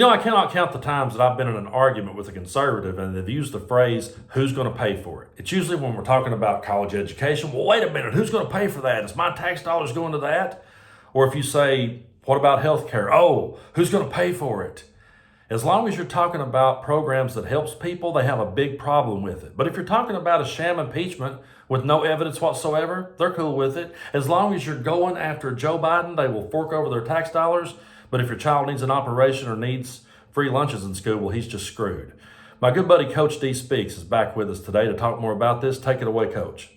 I cannot count the times that I've been in an argument with a conservative and they've used the phrase, who's going to pay for it? It's usually when we're talking about college education. Well, wait a minute, who's going to pay for that? Is my tax dollars going to that? Or if you say, what about health care? Oh, who's going to pay for it? As long as you're talking about programs that helps people, they have a big problem with it. But if you're talking about a sham impeachment with no evidence whatsoever, they're cool with it. As long as you're going after Joe Biden, they will fork over their tax dollars. But if your child needs an operation or needs free lunches in school, well, he's just screwed. My good buddy Coach D Speaks is back with us today to talk more about this. Take it away, Coach.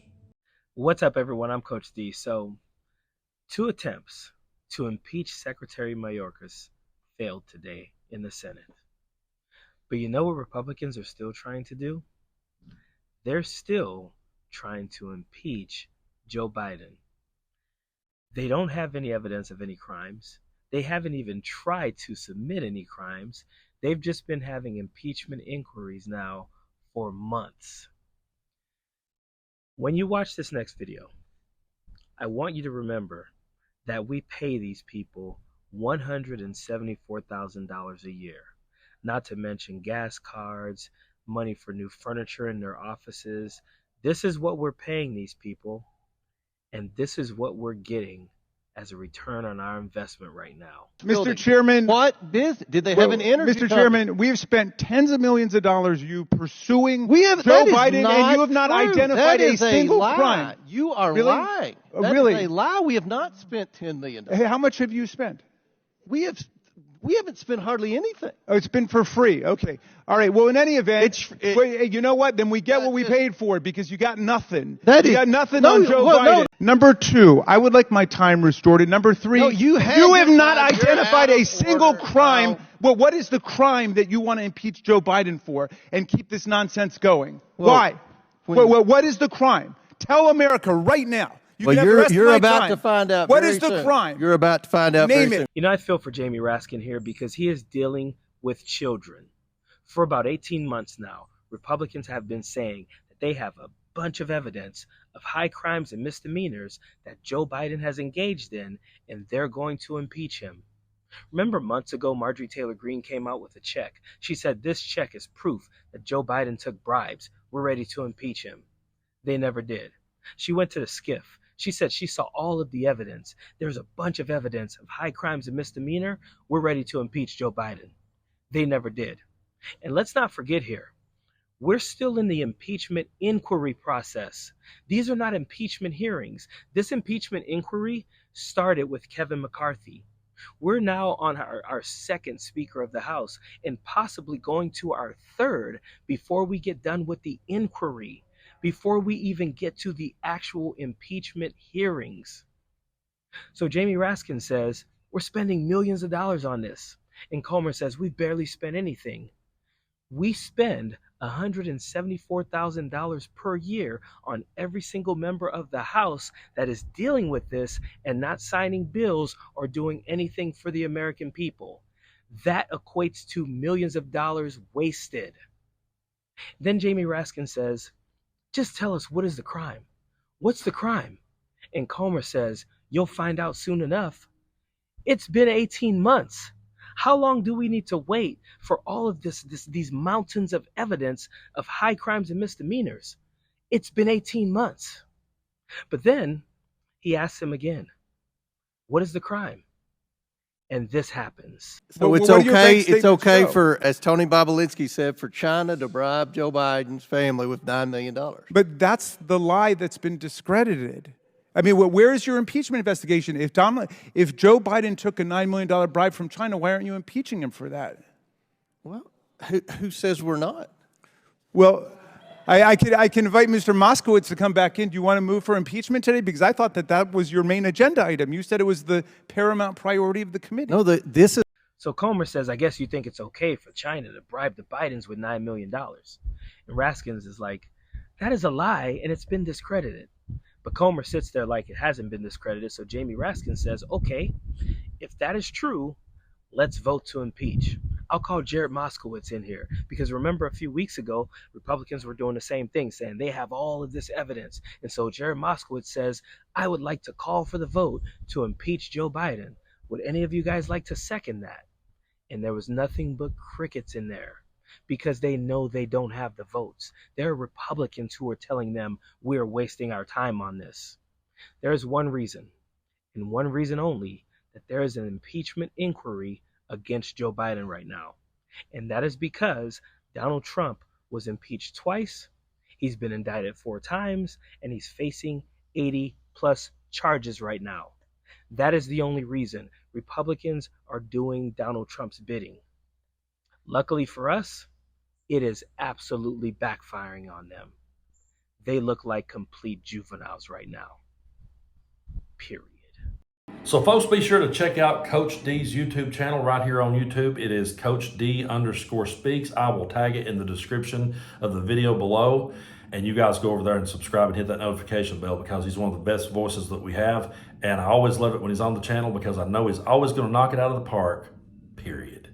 What's up, everyone? I'm Coach D. So, 2 attempts to impeach Secretary Mayorkas failed today in the Senate. But you know what Republicans are still trying to do? They're still trying to impeach Joe Biden. They don't have any evidence of any crimes. They haven't even tried to submit any crimes. They've just been having impeachment inquiries now for months. When you watch this next video, I want you to remember that we pay these people $174,000 a year, not to mention gas cards, money for new furniture in their offices. This is what we're paying these people, and this is what we're getting as a return on our investment right now. Mr. Chairman, did they have an interview? Mr. Chairman, we have spent tens of millions of dollars pursuing Joe Biden, and you have not identified a single crime. You are Really? lying. That Really? is a lie. We have not spent $10 million. Hey, how much have you spent? We haven't spent hardly anything. Oh, it's been for free. Okay. All right. Well, in any event, wait, you know what? Then we get what we paid for because you got nothing. You got nothing on Joe Biden. Number 2, I would like my time restored. And number 3, you have not identified a single crime. Well, what is the crime that you want to impeach Joe Biden for and keep this nonsense going? Why? What is the crime? Tell America right now. You're about to find out. What is the crime? You're about to find out. Name it. You know, I feel for Jamie Raskin here because he is dealing with children. For about 18 months now, Republicans have been saying that they have a bunch of evidence of high crimes and misdemeanors that Joe Biden has engaged in, and they're going to impeach him. Remember months ago, Marjorie Taylor Greene came out with a check. She said this check is proof that Joe Biden took bribes. We're ready to impeach him. They never did. She went to the SCIF. She said she saw all of the evidence. There's a bunch of evidence of high crimes and misdemeanor. We're ready to impeach Joe Biden. They never did. And let's not forget here, we're still in the impeachment inquiry process. These are not impeachment hearings. This impeachment inquiry started with Kevin McCarthy. We're now on our second Speaker of the House and possibly going to our third before we get done with the inquiry, before we even get to the actual impeachment hearings. So Jamie Raskin says, we're spending millions of dollars on this. And Comer says, we've barely spent anything. We spend $174,000 per year on every single member of the House that is dealing with this and not signing bills or doing anything for the American people. That equates to millions of dollars wasted. Then Jamie Raskin says, just tell us, what is the crime? What's the crime? And Comer says, you'll find out soon enough. It's been 18 months. How long do we need to wait for all of these mountains of evidence of high crimes and misdemeanors? It's been 18 months. But then he asks him again, what is the crime? And this happens. So it's okay. It's okay for, as Tony Bobulinski said, for China to bribe Joe Biden's family with $9 million. But that's the lie that's been discredited. I mean, where is your impeachment investigation? If Joe Biden took a $9 million bribe from China, why aren't you impeaching him for that? Well, who says we're not? Well, I can invite Mr. Moskowitz to come back in. Do you want to move for impeachment today? Because I thought that was your main agenda item. You said it was the paramount priority of the committee. No, this is. So Comer says, I guess you think it's okay for China to bribe the Bidens with $9 million. And Raskins is like, that is a lie, and it's been discredited. But Comer sits there like it hasn't been discredited. So Jamie Raskin says, okay, if that is true, let's vote to impeach. I'll call Jared Moskowitz in here because remember a few weeks ago, Republicans were doing the same thing, saying they have all of this evidence. And so Jared Moskowitz says, I would like to call for the vote to impeach Joe Biden. Would any of you guys like to second that? And there was nothing but crickets in there because they know they don't have the votes. There are Republicans who are telling them we're wasting our time on this. There is one reason, and one reason only, that there is an impeachment inquiry against Joe Biden right now. And that is because Donald Trump was impeached twice, he's been indicted 4 times, and he's facing 80 plus charges right now. That is the only reason Republicans are doing Donald Trump's bidding. Luckily for us, it is absolutely backfiring on them. They look like complete juveniles right now. Period. So folks, be sure to check out Coach D's YouTube channel right here on YouTube. It is Coach D_speaks. I will tag it in the description of the video below. And you guys go over there and subscribe and hit that notification bell because he's one of the best voices that we have. And I always love it when he's on the channel because I know he's always going to knock it out of the park, period.